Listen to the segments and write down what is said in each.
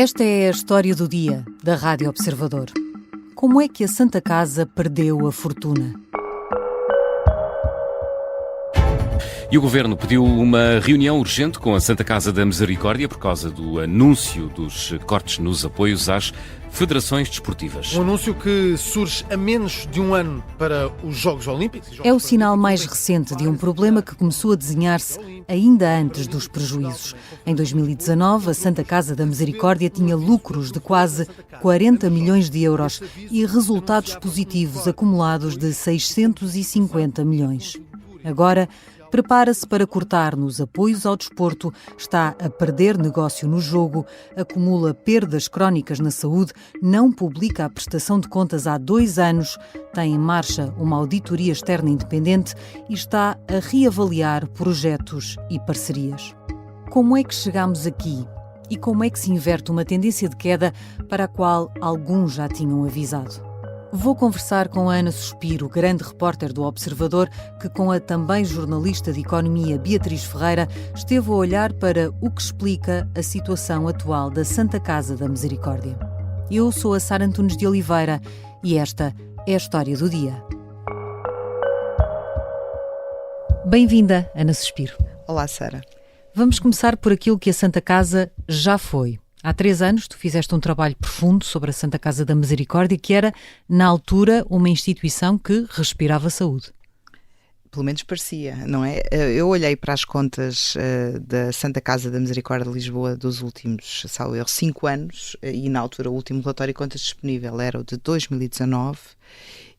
Esta é a história do dia da Rádio Observador. Como é que a Santa Casa perdeu a fortuna? E o Governo pediu uma reunião urgente com a Santa Casa da Misericórdia por causa do anúncio dos cortes nos apoios às federações desportivas. Um anúncio que surge a menos de um ano para os Jogos Olímpicos. É o sinal mais recente de um problema que começou a desenhar-se ainda antes dos prejuízos. Em 2019, a Santa Casa da Misericórdia tinha lucros de quase 40 milhões de euros e resultados positivos acumulados de 650 milhões. Agora, prepara-se para cortar nos apoios ao desporto, está a perder negócio no jogo, acumula perdas crónicas na saúde, não publica a prestação de contas há 2 anos, tem em marcha uma auditoria externa independente e está a reavaliar projetos e parcerias. Como é que chegamos aqui? E como é que se inverte uma tendência de queda para a qual alguns já tinham avisado? Vou conversar com a Ana Suspiro, grande repórter do Observador, que com a também jornalista de economia Beatriz Ferreira esteve a olhar para o que explica a situação atual da Santa Casa da Misericórdia. Eu sou a Sara Antunes de Oliveira e esta é a história do dia. Bem-vinda, Ana Suspiro. Olá, Sara. Vamos começar por aquilo que a Santa Casa já foi. Há 3 anos tu fizeste um trabalho profundo sobre a Santa Casa da Misericórdia, que era, na altura, uma instituição que respirava saúde. Pelo menos parecia, não é? Eu olhei para as contas da Santa Casa da Misericórdia de Lisboa dos últimos, salvo erro, 5 anos, e na altura o último relatório de contas disponível era o de 2019,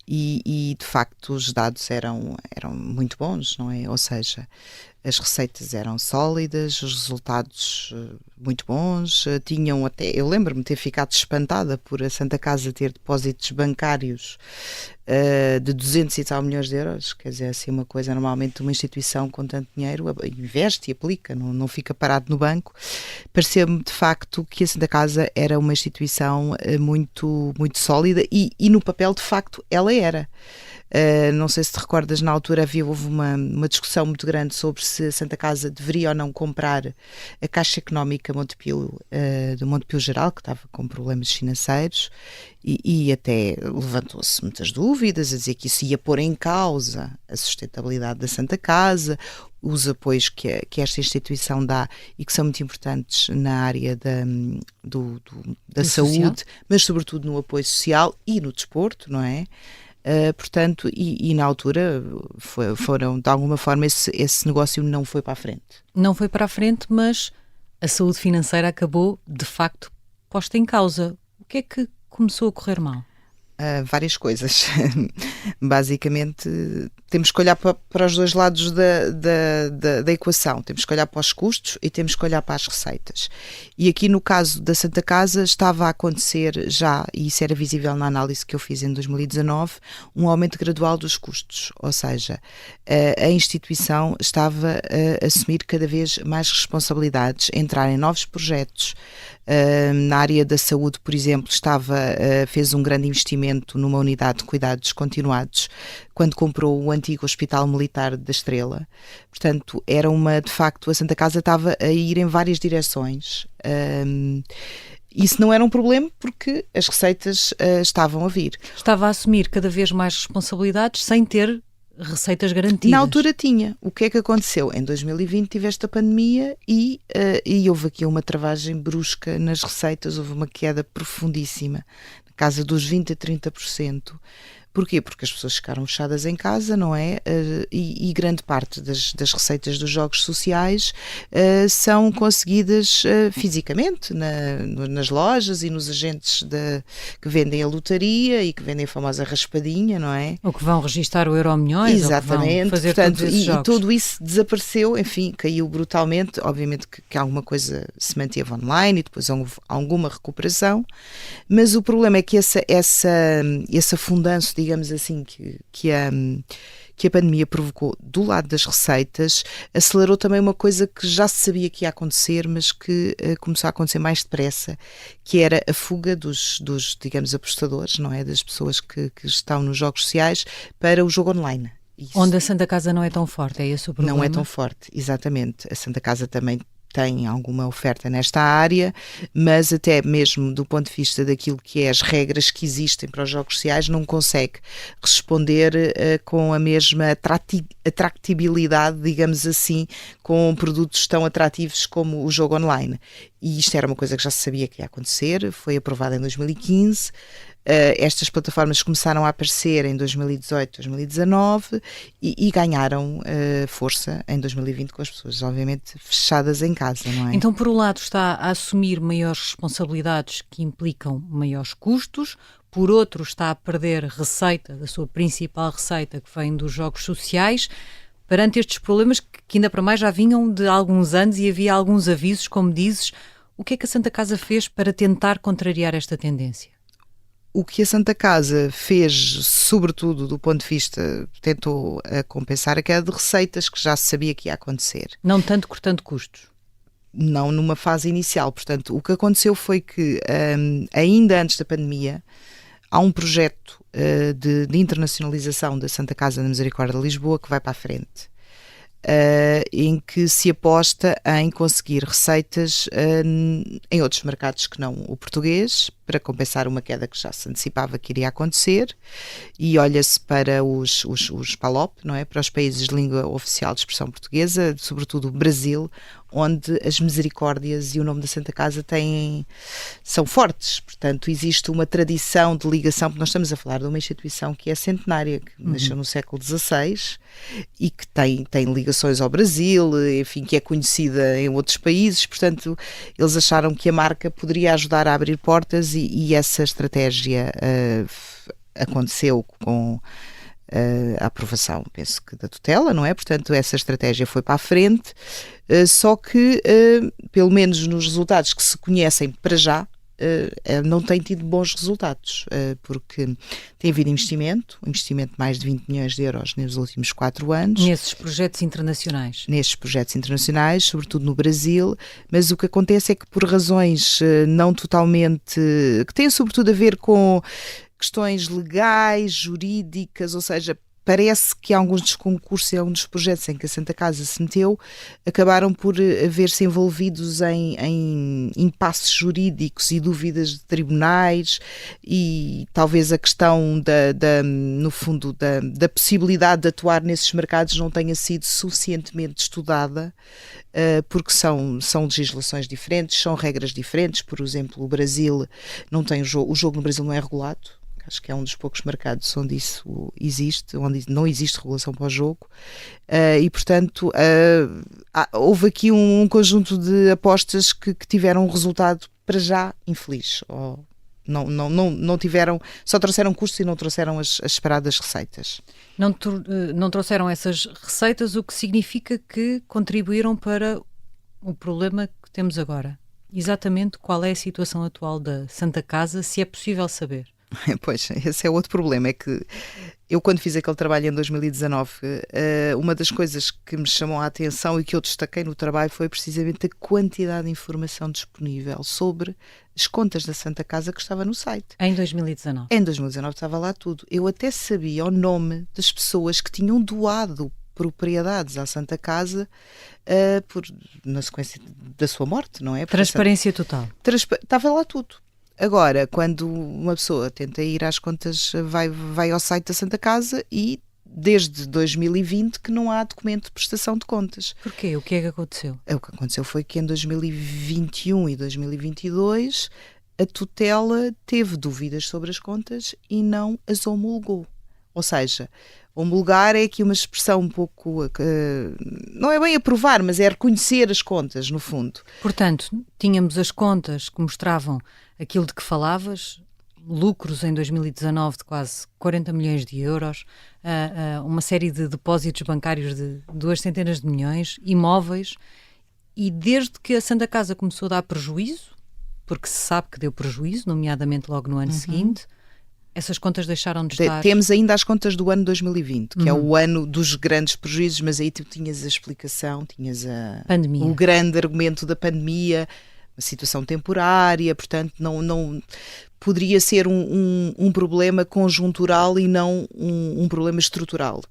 e de facto os dados eram muito bons, não é? Ou seja, as receitas eram sólidas, os resultados muito bons, tinham até, eu lembro-me de ter ficado espantada por a Santa Casa ter depósitos bancários de 200 e tal milhões de euros, quer dizer, assim uma coisa, normalmente uma instituição com tanto dinheiro investe e aplica, não fica parado no banco. Pareceu-me de facto que a Santa Casa era uma instituição muito, muito sólida e no papel de facto ela era. Não sei se te recordas, na altura houve uma discussão muito grande sobre se a Santa Casa deveria ou não comprar a Caixa Económica Montepio, do Montepio Geral, que estava com problemas financeiros, e até levantou-se muitas dúvidas, a dizer que isso ia pôr em causa a sustentabilidade da Santa Casa, os apoios que esta instituição dá e que são muito importantes na área da saúde, social, mas sobretudo no apoio social e no desporto, não é? Portanto, e na altura foram, de alguma forma, esse negócio não foi para a frente. Não foi para a frente, mas a saúde financeira acabou, de facto, posta em causa. O que é que começou a correr mal? Várias coisas. Basicamente, temos que olhar para os dois lados da equação. Temos que olhar para os custos e temos que olhar para as receitas. E aqui no caso da Santa Casa estava a acontecer já, e isso era visível na análise que eu fiz em 2019, um aumento gradual dos custos. Ou seja, a instituição estava a assumir cada vez mais responsabilidades, entrar em novos projetos. Na área da saúde, por exemplo, fez um grande investimento numa unidade de cuidados continuados quando comprou o antigo Hospital Militar da Estrela. Portanto, de facto, a Santa Casa estava a ir em várias direções. Isso não era um problema porque as receitas estavam a vir. Estava a assumir cada vez mais responsabilidades sem ter receitas garantidas. Na altura tinha. O que é que aconteceu? Em 2020 tiveste a pandemia e houve aqui uma travagem brusca nas receitas, houve uma queda profundíssima, na casa dos 20% a 30%. Porquê? Porque as pessoas ficaram fechadas em casa, não é? E grande parte das receitas dos jogos sociais são conseguidas fisicamente nas lojas e nos agentes que vendem a lotaria e que vendem a famosa raspadinha, não é? Ou que vão registar o Euro-Milhões. Exatamente. Ou que vão fazer portanto, todos esses jogos. E tudo isso desapareceu, enfim, caiu brutalmente. Obviamente que alguma coisa se manteve online e depois houve alguma recuperação, mas o problema é que esse afundanço, digamos assim, que a pandemia provocou do lado das receitas, acelerou também uma coisa que já se sabia que ia acontecer, mas que começou a acontecer mais depressa, que era a fuga dos digamos, apostadores, não é? Das pessoas que estão nos jogos sociais para o jogo online. Onde a Santa Casa não é tão forte, é esse o problema? Não é tão forte, exatamente. A Santa Casa também tem alguma oferta nesta área, mas até mesmo do ponto de vista daquilo que é as regras que existem para os jogos sociais, não consegue responder com a mesma atractibilidade, digamos assim, com produtos tão atrativos como o jogo online. E isto era uma coisa que já se sabia que ia acontecer, foi aprovada em 2015. Estas plataformas começaram a aparecer em 2018, 2019 e ganharam força em 2020 com as pessoas, obviamente, fechadas em casa, não é? Então, por um lado, está a assumir maiores responsabilidades que implicam maiores custos, por outro, está a perder receita, da sua principal receita, que vem dos jogos sociais. Perante estes problemas que ainda para mais já vinham de alguns anos e havia alguns avisos, como dizes, o que é que a Santa Casa fez para tentar contrariar esta tendência? O que a Santa Casa fez, sobretudo do ponto de vista, tentou compensar a queda de receitas que já se sabia que ia acontecer. Não tanto cortando custos? Não numa fase inicial. Portanto, o que aconteceu foi que, ainda antes da pandemia, há um projeto de internacionalização da Santa Casa da Misericórdia de Lisboa que vai para a frente. Em que se aposta em conseguir receitas em outros mercados que não o português, para compensar uma queda que já se antecipava que iria acontecer, e olha-se para os PALOP, não é? Para os países de língua oficial de expressão portuguesa, sobretudo o Brasil, onde as misericórdias e o nome da Santa Casa são fortes. Portanto, existe uma tradição de ligação, porque nós estamos a falar de uma instituição que é centenária, que nasceu no século XVI e que tem ligações ao Brasil, enfim, que é conhecida em outros países. Portanto, eles acharam que a marca poderia ajudar a abrir portas e essa estratégia aconteceu com a aprovação, penso que da tutela, não é? Portanto, essa estratégia foi para a frente, só que, pelo menos nos resultados que se conhecem para já, não tem tido bons resultados, porque tem havido investimento de mais de 20 milhões de euros nos últimos 4 anos. Nesses projetos internacionais? Nestes projetos internacionais, sobretudo no Brasil, mas o que acontece é que por razões não totalmente, que têm sobretudo a ver com questões legais, jurídicas, ou seja, parece que alguns dos concursos e alguns dos projetos em que a Santa Casa se meteu acabaram por ver-se envolvidos em impasses jurídicos e dúvidas de tribunais, e talvez a questão no fundo da possibilidade de atuar nesses mercados não tenha sido suficientemente estudada, porque são legislações diferentes, são regras diferentes. Por exemplo, o Brasil não tem o jogo no Brasil não é regulado. Acho que é um dos poucos mercados onde isso existe, onde não existe regulação para o jogo, e portanto houve aqui um conjunto de apostas que tiveram um resultado para já infeliz, ou não tiveram, só trouxeram custos e não trouxeram as esperadas receitas. Não trouxeram essas receitas, o que significa que contribuíram para o problema que temos agora. Exatamente qual é a situação atual da Santa Casa, se é possível saber? Pois, esse é outro problema, é que eu quando fiz aquele trabalho em 2019, uma das coisas que me chamou a atenção e que eu destaquei no trabalho foi precisamente a quantidade de informação disponível sobre as contas da Santa Casa que estava no site. Em 2019? Em 2019 estava lá tudo. Eu até sabia o nome das pessoas que tinham doado propriedades à Santa Casa na sequência da sua morte, não é? Transparência total. Estava lá tudo. Agora, quando uma pessoa tenta ir às contas, vai ao site da Santa Casa e desde 2020 que não há documento de prestação de contas. Porquê? O que é que aconteceu? O que aconteceu foi que em 2021 e 2022 a tutela teve dúvidas sobre as contas e não as homologou. Ou seja, homologar é aqui uma expressão um pouco, não é bem aprovar, mas é reconhecer as contas, no fundo. Portanto, tínhamos as contas que mostravam aquilo de que falavas, lucros em 2019 de quase 40 milhões de euros, uma série de depósitos bancários de 2 centenas de milhões, imóveis, e desde que a Santa Casa começou a dar prejuízo, porque se sabe que deu prejuízo, nomeadamente logo no ano seguinte, essas contas deixaram de estar... Temos ainda as contas do ano 2020, que é o ano dos grandes prejuízos, mas aí tu tinhas a explicação, tinhas o grande argumento da pandemia, uma situação temporária, portanto não poderia ser um problema conjuntural e não um problema estrutural.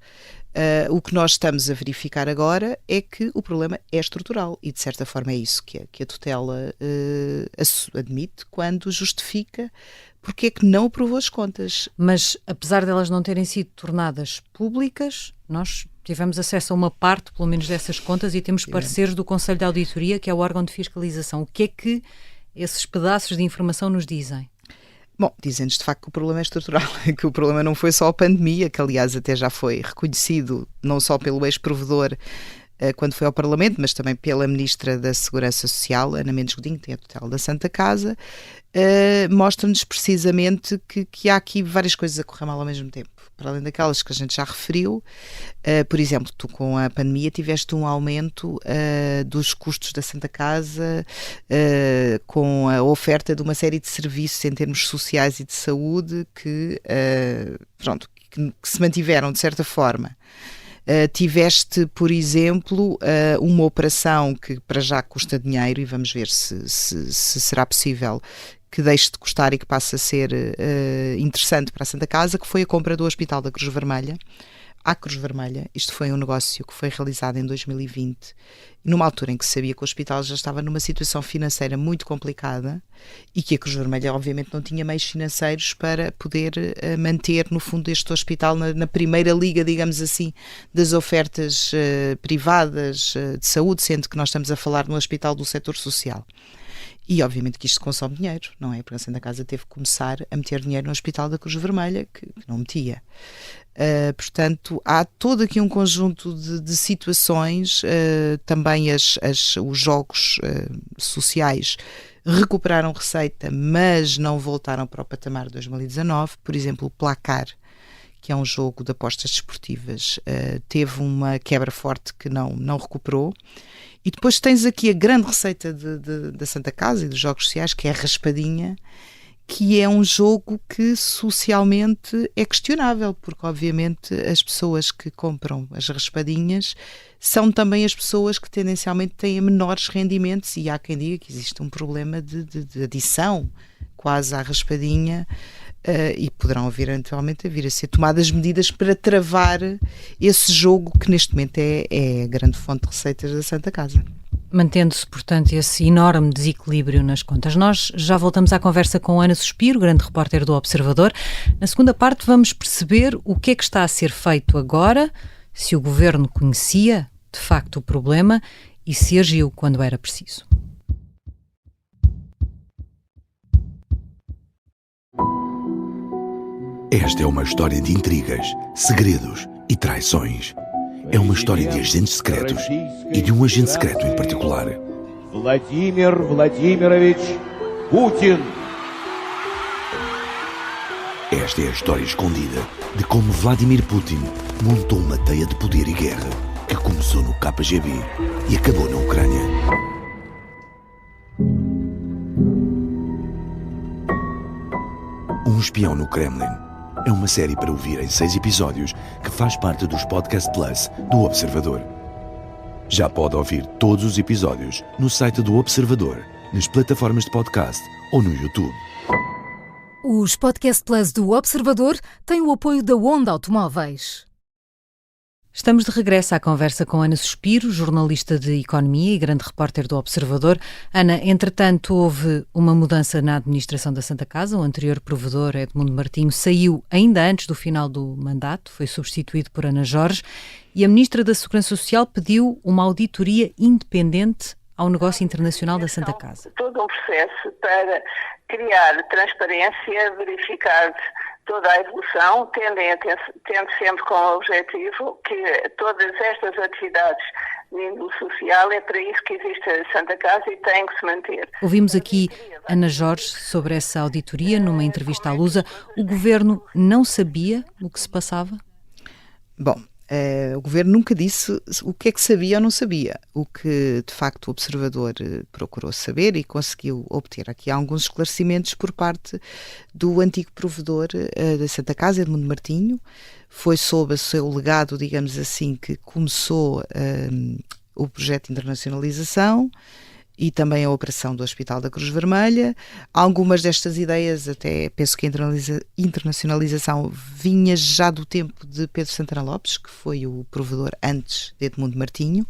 O que nós estamos a verificar agora é que o problema é estrutural e, de certa forma, é isso que a tutela admite quando justifica porque é que não aprovou as contas. Mas, apesar delas não terem sido tornadas públicas, nós tivemos acesso a uma parte, pelo menos, dessas contas e temos pareceres do Conselho de Auditoria, que é o órgão de fiscalização. O que é que esses pedaços de informação nos dizem? Bom, dizem-nos de facto que o problema é estrutural, que o problema não foi só a pandemia, que aliás até já foi reconhecido não só pelo ex-provedor quando foi ao Parlamento, mas também pela Ministra da Segurança Social, Ana Mendes Godinho, que tem a tutela da Santa Casa, mostra-nos precisamente que há aqui várias coisas a correr mal ao mesmo tempo. Para além daquelas que a gente já referiu, por exemplo, tu com a pandemia tiveste um aumento dos custos da Santa Casa, com a oferta de uma série de serviços em termos sociais e de saúde que se mantiveram de certa forma. Tiveste, por exemplo, uma operação que para já custa dinheiro e vamos ver se será possível que deixe de custar e que passe a ser interessante para a Santa Casa, que foi a compra do Hospital da Cruz Vermelha. À Cruz Vermelha, isto foi um negócio que foi realizado em 2020, numa altura em que se sabia que o hospital já estava numa situação financeira muito complicada e que a Cruz Vermelha obviamente não tinha meios financeiros para poder manter no fundo este hospital na primeira liga, digamos assim, das ofertas privadas de saúde, sendo que nós estamos a falar de um hospital do setor social. E obviamente que isto consome dinheiro, não é? Porque a Santa Casa teve que começar a meter dinheiro no Hospital da Cruz Vermelha, que não metia. Portanto, há todo aqui um conjunto de situações, também os jogos sociais recuperaram receita, mas não voltaram para o patamar de 2019. Por exemplo, o Placar, que é um jogo de apostas desportivas, teve uma quebra forte que não recuperou. E depois tens aqui a grande receita da Santa Casa e dos jogos sociais, que é a Raspadinha, que é um jogo que socialmente é questionável, porque obviamente as pessoas que compram as raspadinhas são também as pessoas que tendencialmente têm menores rendimentos, e há quem diga que existe um problema de adição quase à raspadinha, e poderão vir eventualmente a vir a ser tomadas medidas para travar esse jogo que neste momento é a grande fonte de receitas da Santa Casa. Mantendo-se, portanto, esse enorme desequilíbrio nas contas. Nós já voltamos à conversa com Ana Suspiro, grande repórter do Observador. Na segunda parte vamos perceber o que é que está a ser feito agora, se o Governo conhecia, de facto, o problema e se agiu quando era preciso. Esta é uma história de intrigas, segredos e traições. É uma história de agentes secretos e de um agente secreto em particular. Vladimir Vladimirovich Putin. Esta é a história escondida de como Vladimir Putin montou uma teia de poder e guerra que começou no KGB e acabou na Ucrânia. Um espião no Kremlin é uma série para ouvir em 6 episódios que faz parte dos Podcast Plus do Observador. Já pode ouvir todos os episódios no site do Observador, nas plataformas de podcast ou no YouTube. Os Podcast Plus do Observador têm o apoio da Onda Automóveis. Estamos de regresso à conversa com Ana Suspiro, jornalista de Economia e grande repórter do Observador. Ana, entretanto, houve uma mudança na administração da Santa Casa. O anterior provedor, Edmundo Martinho, saiu ainda antes do final do mandato, foi substituído por Ana Jorge, e a Ministra da Segurança Social pediu uma auditoria independente ao negócio internacional da Santa Casa. Todo um processo para criar transparência, verificar toda a evolução, tendo sempre como objetivo que todas estas atividades de índole social, é para isso que existe a Santa Casa e tem que se manter. Ouvimos aqui Ana Jorge sobre essa auditoria numa entrevista à Lusa. O Governo não sabia o que se passava? Bom, o Governo nunca disse o que é que sabia ou não sabia. O que, de facto, o Observador procurou saber e conseguiu obter aqui alguns esclarecimentos por parte do antigo provedor da Santa Casa, Edmundo Martinho. Foi sob o seu legado, digamos assim, que começou o projeto de internacionalização e também a operação do Hospital da Cruz Vermelha. Algumas destas ideias, até penso que a internacionalização vinha já do tempo de Pedro Santana Lopes, que foi o provedor antes de Edmundo Martinho,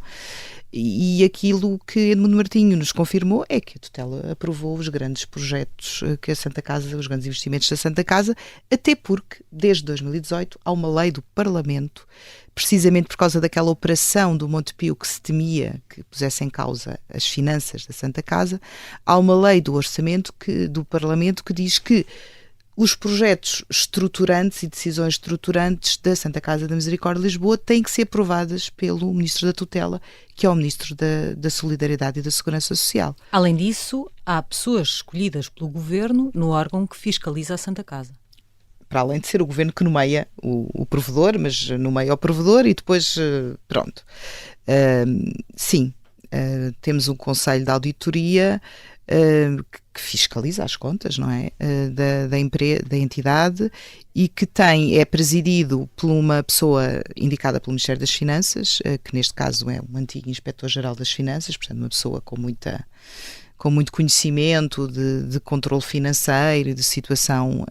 e aquilo que Edmundo Martinho nos confirmou é que a tutela aprovou os grandes projetos que a Santa Casa, os grandes investimentos da Santa Casa, até porque, desde 2018, há uma lei do Parlamento, precisamente por causa daquela operação do Montepio que se temia que pusesse em causa as finanças da Santa Casa, há uma lei do orçamento do Parlamento que diz que os projetos estruturantes e decisões estruturantes da Santa Casa da Misericórdia de Lisboa têm que ser aprovadas pelo Ministro da Tutela, que é o Ministro da Solidariedade e da Segurança Social. Além disso, há pessoas escolhidas pelo Governo no órgão que fiscaliza a Santa Casa. Para além de ser o Governo que nomeia o provedor, mas nomeia o provedor e depois, pronto. Sim, temos um Conselho de Auditoria que fiscaliza as contas, não é? Da entidade, e que é presidido por uma pessoa indicada pelo Ministério das Finanças, que neste caso é um antigo Inspetor-Geral das Finanças, portanto uma pessoa com muito conhecimento de controle financeiro e de situação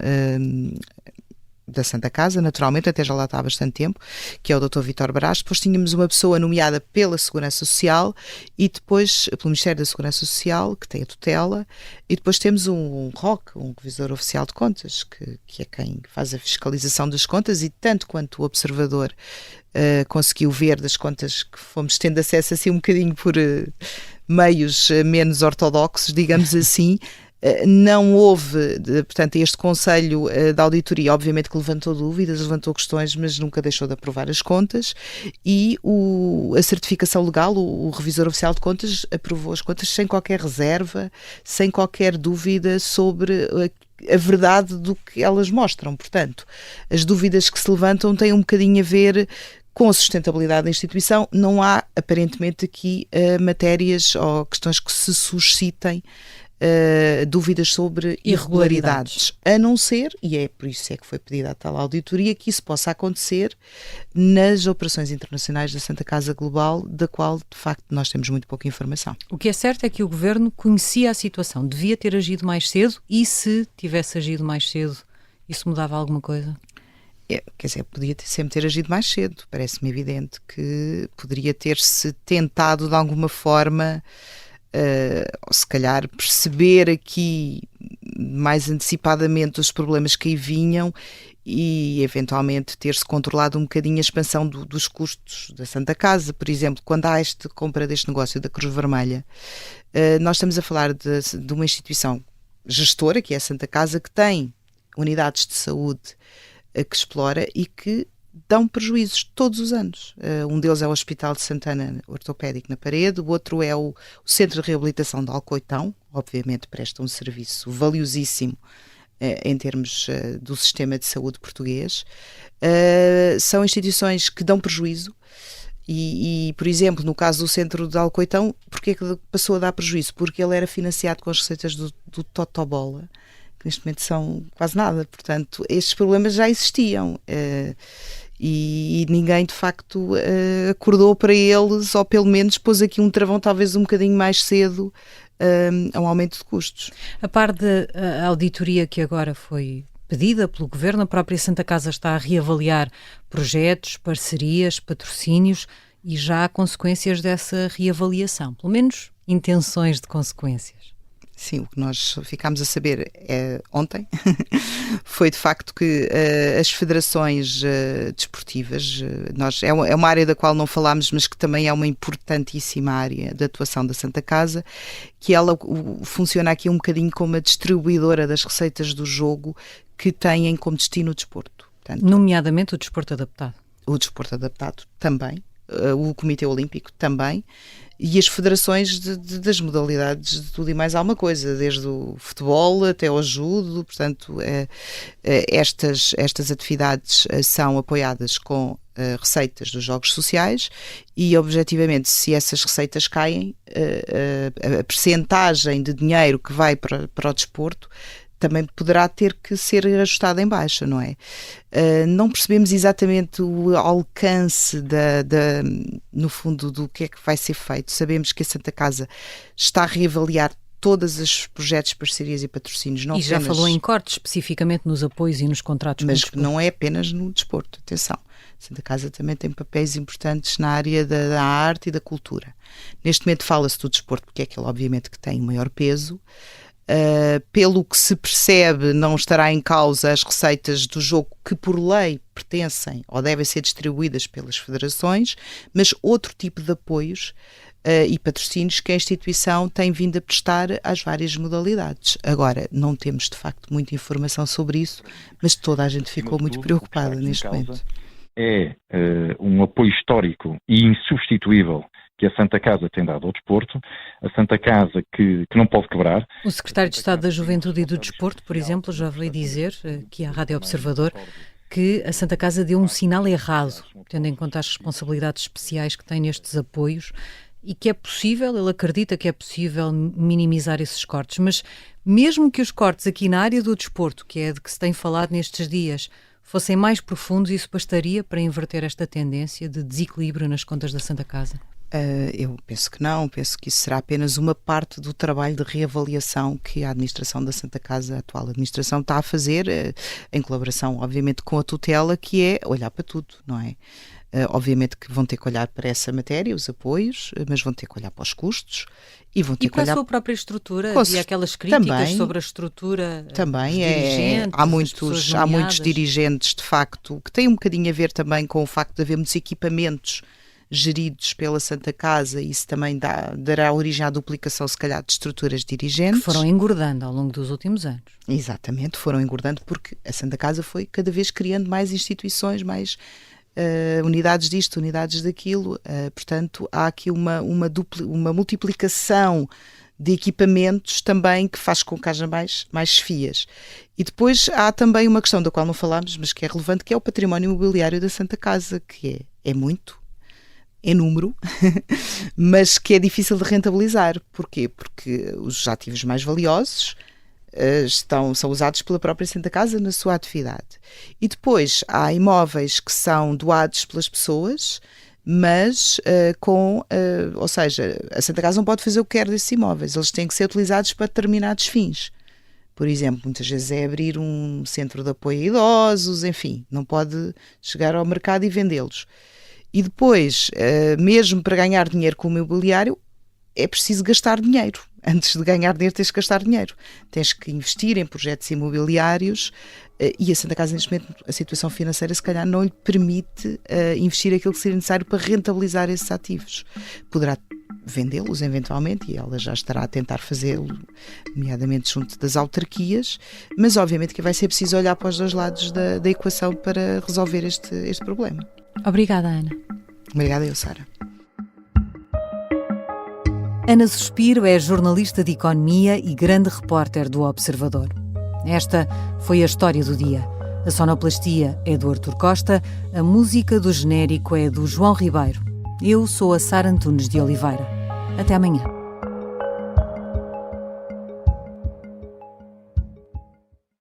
da Santa Casa, naturalmente, até já lá está há bastante tempo, que é o Dr. Vítor Brás. Depois tínhamos uma pessoa nomeada pela Segurança Social e depois pelo Ministério da Segurança Social, que tem a tutela, e depois temos um ROC, um Revisor Oficial de Contas, que é quem faz a fiscalização das contas, e tanto quanto o observador conseguiu ver das contas que fomos tendo acesso assim um bocadinho por meios menos ortodoxos, digamos assim, não houve, portanto, este Conselho de Auditoria obviamente que levantou dúvidas, levantou questões, mas nunca deixou de aprovar as contas, e a certificação legal, o Revisor Oficial de Contas, aprovou as contas sem qualquer reserva, sem qualquer dúvida sobre a verdade do que elas mostram. Portanto, as dúvidas que se levantam têm um bocadinho a ver com a sustentabilidade da instituição. Não há, aparentemente, aqui matérias ou questões que se suscitem dúvidas sobre irregularidades, a não ser, e é por isso é que foi pedida a tal auditoria, que isso possa acontecer nas operações internacionais da Santa Casa Global, da qual, de facto, nós temos muito pouca informação. O que é certo é que o Governo conhecia a situação, devia ter agido mais cedo, e se tivesse agido mais cedo, isso mudava alguma coisa? Quer dizer, podia sempre ter agido mais cedo. Parece-me evidente que poderia ter-se tentado, de alguma forma, ou se calhar perceber aqui mais antecipadamente os problemas que aí vinham e eventualmente ter-se controlado um bocadinho a expansão dos custos da Santa Casa. Por exemplo, quando há esta compra deste negócio da Cruz Vermelha, nós estamos a falar de uma instituição gestora, que é a Santa Casa, que tem unidades de saúde que explora e que dão prejuízos todos os anos. Um deles é o Hospital de Santana Ortopédico na Parede, o outro é o Centro de Reabilitação de Alcoitão, obviamente presta um serviço valiosíssimo em termos do sistema de saúde português. São instituições que dão prejuízo e, por exemplo, no caso do Centro de Alcoitão, porque é que passou a dar prejuízo? Porque ele era financiado com as receitas do Totobola, que neste momento são quase nada. Portanto, estes problemas já existiam e ninguém de facto acordou para eles, ou pelo menos pôs aqui um travão talvez um bocadinho mais cedo a um aumento de custos. A par da auditoria que agora foi pedida pelo Governo, a própria Santa Casa está a reavaliar projetos, parcerias, patrocínios, e já há consequências dessa reavaliação, pelo menos intenções de consequências. Sim, o que nós ficámos a saber ontem foi de facto que as federações desportivas, é uma área da qual não falámos, mas que também é uma importantíssima área de atuação da Santa Casa, que ela funciona aqui um bocadinho como a distribuidora das receitas do jogo que têm como destino o desporto. Portanto, nomeadamente o desporto adaptado. O desporto adaptado também, o Comitê Olímpico também, e as federações das modalidades de tudo e mais alguma coisa, desde o futebol até ao judo. Portanto, estas atividades são apoiadas com receitas dos jogos sociais e, objetivamente, se essas receitas caem, a percentagem de dinheiro que vai para o desporto também poderá ter que ser ajustado em baixa, não é? Não percebemos exatamente o alcance no fundo, do que é que vai ser feito. Sabemos que a Santa Casa está a reavaliar todos os projetos, parcerias e patrocínios. Não e já apenas, falou em cortes, especificamente nos apoios e nos contratos. Mas não é apenas no desporto, atenção. A Santa Casa também tem papéis importantes na área da arte e da cultura. Neste momento fala-se do desporto, porque é aquele obviamente que tem o maior peso. Pelo que se percebe, não estará em causa as receitas do jogo que por lei pertencem ou devem ser distribuídas pelas federações, mas outro tipo de apoios e patrocínios que a instituição tem vindo a prestar às várias modalidades. Agora, não temos de facto muita informação sobre isso, mas toda a gente ficou muito preocupada neste momento. É um apoio histórico e insubstituível que a Santa Casa tem dado ao desporto, a Santa Casa que não pode quebrar. O secretário de Estado da Juventude e do Desporto, por exemplo, já veio dizer, aqui à Rádio Observador, que a Santa Casa deu um sinal errado, tendo em conta as responsabilidades especiais que tem nestes apoios, e que é possível, ele acredita que é possível minimizar esses cortes, mas mesmo que os cortes aqui na área do desporto, que é de que se tem falado nestes dias, fossem mais profundos, isso bastaria para inverter esta tendência de desequilíbrio nas contas da Santa Casa? Eu penso que não, penso que isso será apenas uma parte do trabalho de reavaliação que a administração da Santa Casa, a atual administração, está a fazer, em colaboração, obviamente, com a tutela, que é olhar para tudo, não é? Obviamente que vão ter que olhar para essa matéria, os apoios, mas vão ter que olhar para os custos e vão ter que olhar para a sua própria estrutura. Havia aquelas críticas também, sobre a estrutura também dos dirigentes. Há muitos dirigentes, de facto, que têm um bocadinho a ver também com o facto de haver muitos equipamentos geridos pela Santa Casa, e isso também dará origem à duplicação, se calhar, de estruturas dirigentes. Que foram engordando ao longo dos últimos anos. Exatamente, foram engordando porque a Santa Casa foi cada vez criando mais instituições, mais unidades disto, unidades daquilo, portanto há aqui uma multiplicação de equipamentos também que faz com que haja mais chefias. E depois há também uma questão da qual não falámos, mas que é relevante, que é o património imobiliário da Santa Casa, que é muito, em número, mas que é difícil de rentabilizar. Porquê? Porque os ativos mais valiosos são usados pela própria Santa Casa na sua atividade. E depois há imóveis que são doados pelas pessoas, mas ou seja, a Santa Casa não pode fazer o que quer desses imóveis, eles têm que ser utilizados para determinados fins. Por exemplo, muitas vezes é abrir um centro de apoio a idosos, enfim, não pode chegar ao mercado e vendê-los. E depois, mesmo para ganhar dinheiro com o imobiliário, é preciso gastar dinheiro. Antes de ganhar dinheiro tens que gastar dinheiro. Tens que investir em projetos imobiliários e a Santa Casa, neste momento, a situação financeira se calhar não lhe permite investir aquilo que seria necessário para rentabilizar esses ativos. Poderá vendê-los eventualmente, e ela já estará a tentar fazê-lo, nomeadamente junto das autarquias, mas obviamente que vai ser preciso olhar para os dois lados da equação para resolver este problema. Obrigada, Ana. Obrigada eu, Sara. Ana Suspiro é jornalista de economia e grande repórter do Observador. Esta foi a história do dia. A sonoplastia é do Artur Costa, a música do genérico é do João Ribeiro. Eu sou a Sara Antunes de Oliveira. Até amanhã.